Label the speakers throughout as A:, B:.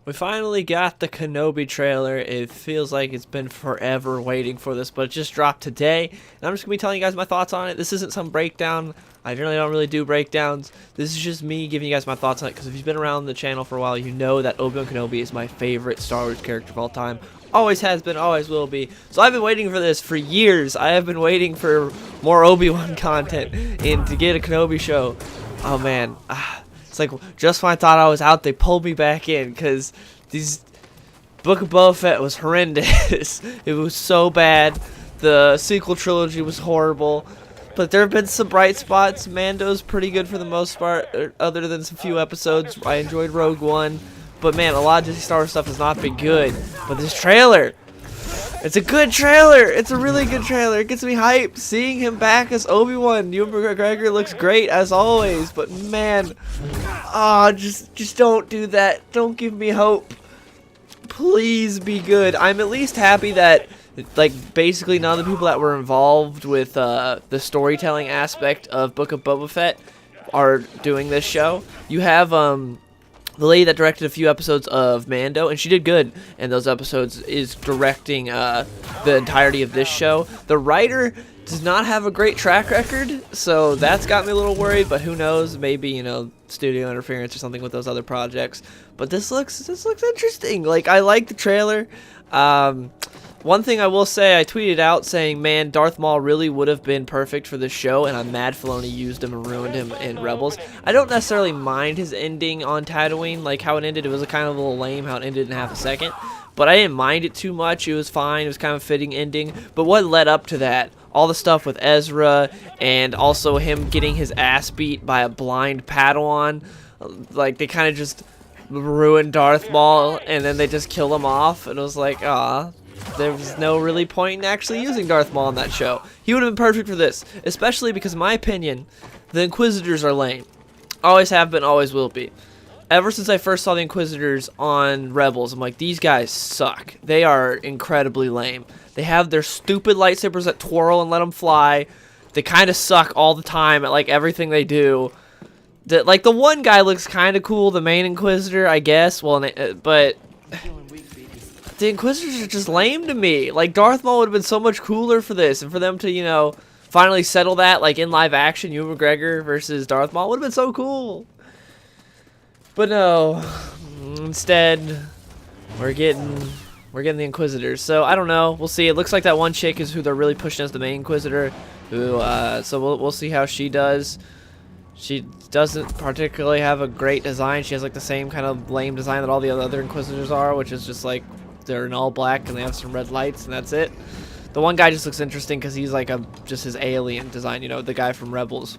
A: We finally got the Kenobi trailer. It feels like it's been forever waiting for this, but it just dropped today. And I'm just going to be telling you guys my thoughts on it. This isn't some breakdown. I generally don't really do breakdowns. This is just me giving you guys my thoughts on it, because if you've been around the channel for a while, you know that Obi-Wan Kenobi is my favorite Star Wars character of all time. Always has been, always will be. So I've been waiting for this for years. I have been waiting for more Obi-Wan content and to get a Kenobi show. Oh man. It's like, just when I thought I was out, they pulled me back in, because these Book of Boba Fett was horrendous. It was so bad. The sequel trilogy was horrible. But there have been some bright spots. Mando's pretty good for the most part, other than some few episodes. I enjoyed Rogue One. But man, a lot of Disney Star Wars stuff has not been good. But this trailer, it's a good trailer. It's a really good trailer. It gets me hyped. Seeing him back as Obi-Wan. Ewan McGregor looks great as always. But man, just don't do that. Don't give me hope. Please be good. I'm at least happy that, like, basically none of the people that were involved with the storytelling aspect of Book of Boba Fett are doing this show. You have the lady that directed a few episodes of Mando, and she did good in those episodes, is directing the entirety of this show. The writer does not have a great track record, so that's got me a little worried, but who knows, maybe, you know, studio interference or something with those other projects. But this looks interesting. Like, I like the trailer. One thing I will say, I tweeted out saying, man, Darth Maul really would have been perfect for this show, and I'm mad Filoni used him and ruined him in Rebels. I don't necessarily mind his ending on Tatooine, like how it ended. It was kind of a little lame how it ended in half a second, but I didn't mind it too much. It was fine. It was kind of a fitting ending. But what led up to that, all the stuff with Ezra, and also him getting his ass beat by a blind Padawan, like, they kind of just ruined Darth Maul, and then they just kill him off, and it was like, there was no really point in actually using Darth Maul in that show. He would have been perfect for this, especially because, in my opinion, the Inquisitors are lame. Always have been, always will be. Ever since I first saw the Inquisitors on Rebels, I'm like, these guys suck. They are incredibly lame. They have their stupid lightsabers that twirl and let them fly. They kind of suck all the time at, like, everything they do. Like, the one guy looks kind of cool, the main Inquisitor, I guess. Well, but the Inquisitors are just lame to me. Like, Darth Maul would have been so much cooler for this, and for them to, you know, finally settle that, like, in live action, Ewan McGregor versus Darth Maul would have been so cool. But no, instead, we're getting the Inquisitors. So I don't know. We'll see. It looks like that one chick is who they're really pushing as the main Inquisitor. Who, so we'll see how she does. She doesn't particularly have a great design. She has, like, the same kind of lame design that all the other Inquisitors are, which is just like they're in all black and they have some red lights, and that's it. The one guy just looks interesting because he's like just his alien design, you know, the guy from Rebels.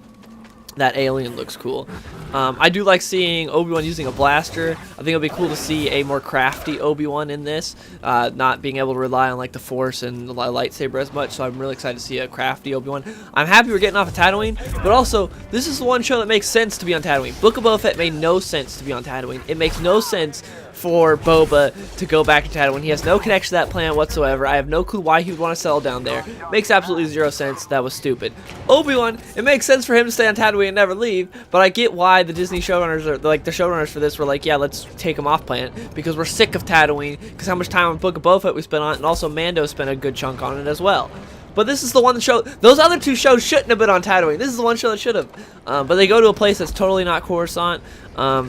A: That alien looks cool. I do like seeing Obi-Wan using a blaster. I think it'll be cool to see a more crafty Obi-Wan in this, not being able to rely on, like, the Force and the lightsaber as much. So I'm really excited to see a crafty Obi-Wan. I'm happy we're getting off of Tatooine, but also this is the one show that makes sense to be on Tatooine. Book of Boba Fett made no sense to be on Tatooine. It makes no sense for Boba to go back to Tatooine. He has no connection to that planet whatsoever. I have no clue why he would want to settle down there. Makes absolutely zero sense. That was stupid. Obi-Wan, it makes sense for him to stay on Tatooine and never leave, but I get why the Disney showrunners, are like, the showrunners for this were like, yeah, let's take him off planet, because we're sick of Tatooine, because how much time on Book of Boba Fett we spent on it, and also Mando spent a good chunk on it as well. But this is the one show, those other two shows shouldn't have been on Tatooine. This is the one show that should have. But they go to a place that's totally not Coruscant.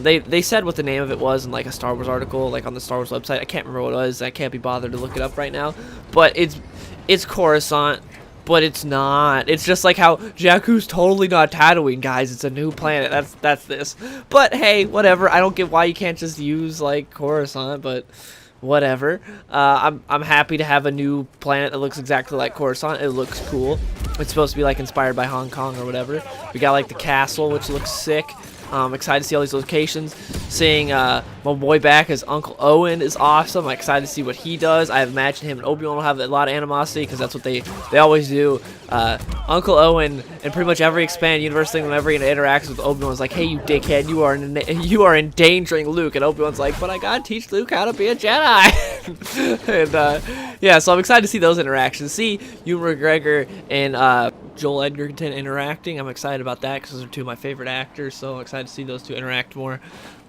A: They said what the name of it was in, like, a Star Wars article, like on the Star Wars website. I can't remember what it was. I can't be bothered to look it up right now. But it's Coruscant, but it's not. It's just like how Jakku's totally not Tatooine, guys. It's a new planet. That's this. But hey, whatever. I don't get why you can't just use, like, Coruscant, but whatever. I'm happy to have a new planet that looks exactly like Coruscant. It looks cool. It's supposed to be, like, inspired by Hong Kong or whatever. We got, like, the castle, which looks sick. Excited to see all these locations. Seeing my boy back as Uncle Owen is awesome. I'm excited to see what he does. I imagine him and Obi-Wan will have a lot of animosity, because that's what they always do. Uncle Owen, in pretty much every expanded universe thing, whenever he interacts with Obi-Wan, is like, hey, you dickhead, you are endangering Luke. And Obi-Wan's like, but I gotta teach Luke how to be a Jedi. And yeah, so I'm excited to see those interactions. See Ewan McGregor and Joel Edgerton interacting. I'm excited about that because those are two of my favorite actors, so I'm excited to see those two interact more.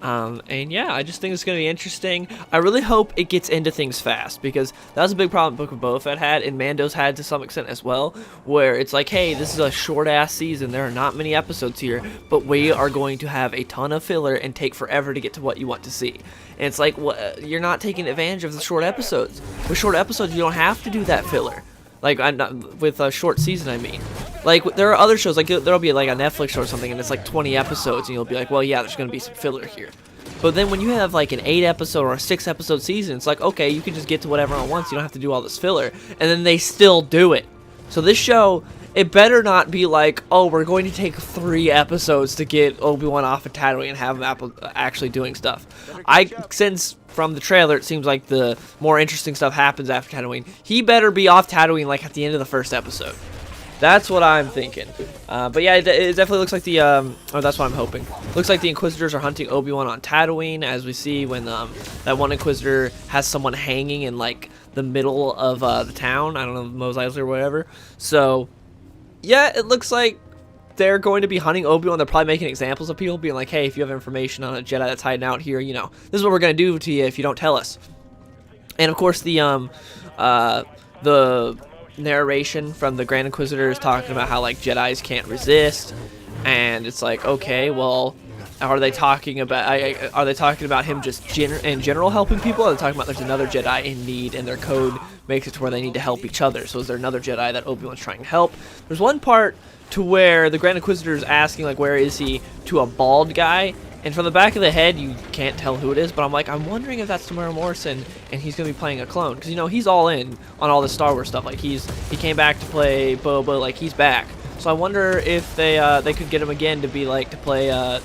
A: And yeah, I just think it's going to be interesting. I really hope it gets into things fast, because that was a big problem Book of Boba Fett had, and Mando's had to some extent as well, where it's like, hey, this is a short-ass season. There are not many episodes here, but we are going to have a ton of filler and take forever to get to what you want to see. And it's like, you're not taking advantage of the short episodes. With short episodes, you don't have to do that filler. Like, with a short season, I mean. Like, there are other shows, like, there'll be, like, a Netflix show or something, and it's, like, 20 episodes, and you'll be like, well, yeah, there's going to be some filler here. But then when you have, like, an 8-episode or a 6-episode season, it's like, okay, you can just get to whatever at once. You don't have to do all this filler. And then they still do it. So this show, it better not be like, oh, we're going to take 3 episodes to get Obi-Wan off of Tatooine and have him actually doing stuff. Since from the trailer, it seems like the more interesting stuff happens after Tatooine. He better be off Tatooine, like, at the end of the first episode. That's what I'm thinking. But yeah, it definitely looks like the, or that's what I'm hoping. Looks like the Inquisitors are hunting Obi-Wan on Tatooine, as we see when that one Inquisitor has someone hanging in, like, the middle of the town. I don't know, Mos Eisley or whatever. So, yeah, it looks like they're going to be hunting Obi-Wan. They're probably making examples of people, being like, hey, if you have information on a Jedi that's hiding out here, you know, this is what we're going to do to you if you don't tell us. And, of course, the narration from the Grand Inquisitor is talking about how, like, Jedis can't resist, and it's like, okay, well, are they talking about him just in general helping people? Or are they talking about there's another Jedi in need and their code makes it to where they need to help each other? So is there another Jedi that Obi-Wan's trying to help? There's one part to where the Grand Inquisitor is asking, like, where is he, to a bald guy, and from the back of the head, you can't tell who it is, but I'm like, I'm wondering if that's Tamara Morrison, and he's going to be playing a clone. Because, you know, he's all in on all the Star Wars stuff. Like, he came back to play Boba, like, he's back. So I wonder if they could get him again to be, like, to play a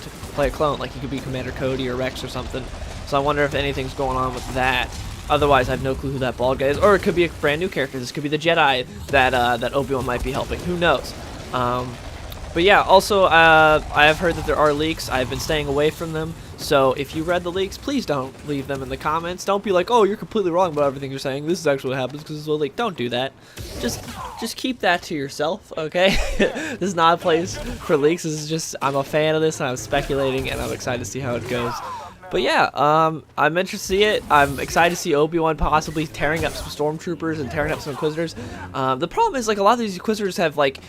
A: clone. Like, he could be Commander Cody or Rex or something. So I wonder if anything's going on with that. Otherwise, I have no clue who that bald guy is. Or it could be a brand new character. This could be the Jedi that Obi-Wan might be helping. Who knows? But yeah, also, I have heard that there are leaks. I've been staying away from them. So if you read the leaks, please don't leave them in the comments. Don't be like, oh, you're completely wrong about everything you're saying. This is actually what happens because it's a leak. Don't do that. Just keep that to yourself, okay? This is not a place for leaks. This is just, I'm a fan of this, and I'm speculating, and I'm excited to see how it goes. But yeah, I'm interested to see it. I'm excited to see Obi-Wan possibly tearing up some stormtroopers and tearing up some Inquisitors. The problem is, like, a lot of these Inquisitors have, like,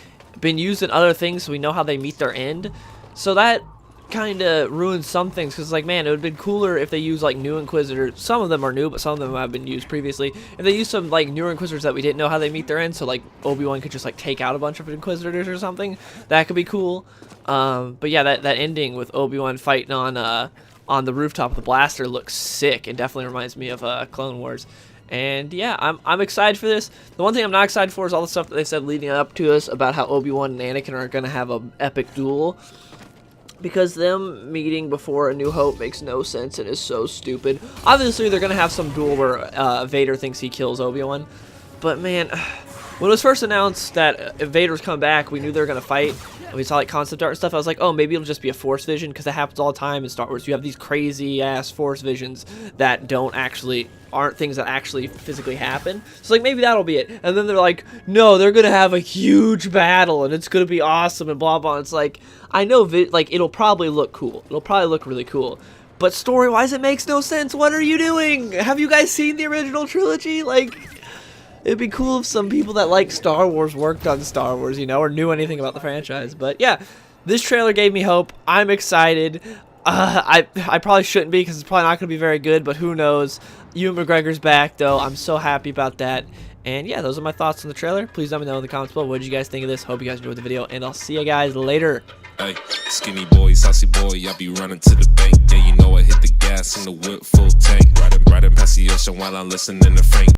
A: been used in other things, so we know how they meet their end. So that kind of ruins some things, because, like, man, it would have been cooler if they used, like, new Inquisitors. Some of them are new, but some of them have been used previously. If they used some, like, newer Inquisitors that we didn't know how they meet their end, so, like, Obi-Wan could just, like, take out a bunch of Inquisitors or something, that could be cool. But yeah, that ending with Obi-Wan fighting on the rooftop of the blaster looks sick. It definitely reminds me of Clone Wars. And yeah, I'm excited for this. The one thing I'm not excited for is all the stuff that they said leading up to us about how Obi-Wan and Anakin are going to have an epic duel. Because them meeting before A New Hope makes no sense and is so stupid. Obviously, they're going to have some duel where Vader thinks he kills Obi-Wan. But man, when it was first announced that if Vader was coming back, we knew they were going to fight. And we saw, like, concept art and stuff. I was like, oh, maybe it'll just be a Force vision, because it happens all the time in Star Wars. You have these crazy-ass Force visions that aren't things that actually physically happen. So, like, maybe that'll be it. And then they're like, no, they're going to have a huge battle, and it's going to be awesome, and blah, blah. And it's like, I know, like, it'll probably look cool. It'll probably look really cool. But story-wise, it makes no sense. What are you doing? Have you guys seen the original trilogy? Like, it'd be cool if some people that like Star Wars worked on Star Wars, you know, or knew anything about the franchise. But yeah, this trailer gave me hope. I'm excited. I probably shouldn't be, because it's probably not going to be very good, but who knows. Ewan McGregor's back, though. I'm so happy about that. And yeah, those are my thoughts on the trailer. Please let me know in the comments below. What did you guys think of this? Hope you guys enjoyed the video, and I'll see you guys later.
B: Hey, skinny boy, saucy boy, I be running to the bank. Yeah, you know I hit the gas in the whip full tank. Riding past the ocean while I'm listening to Frank.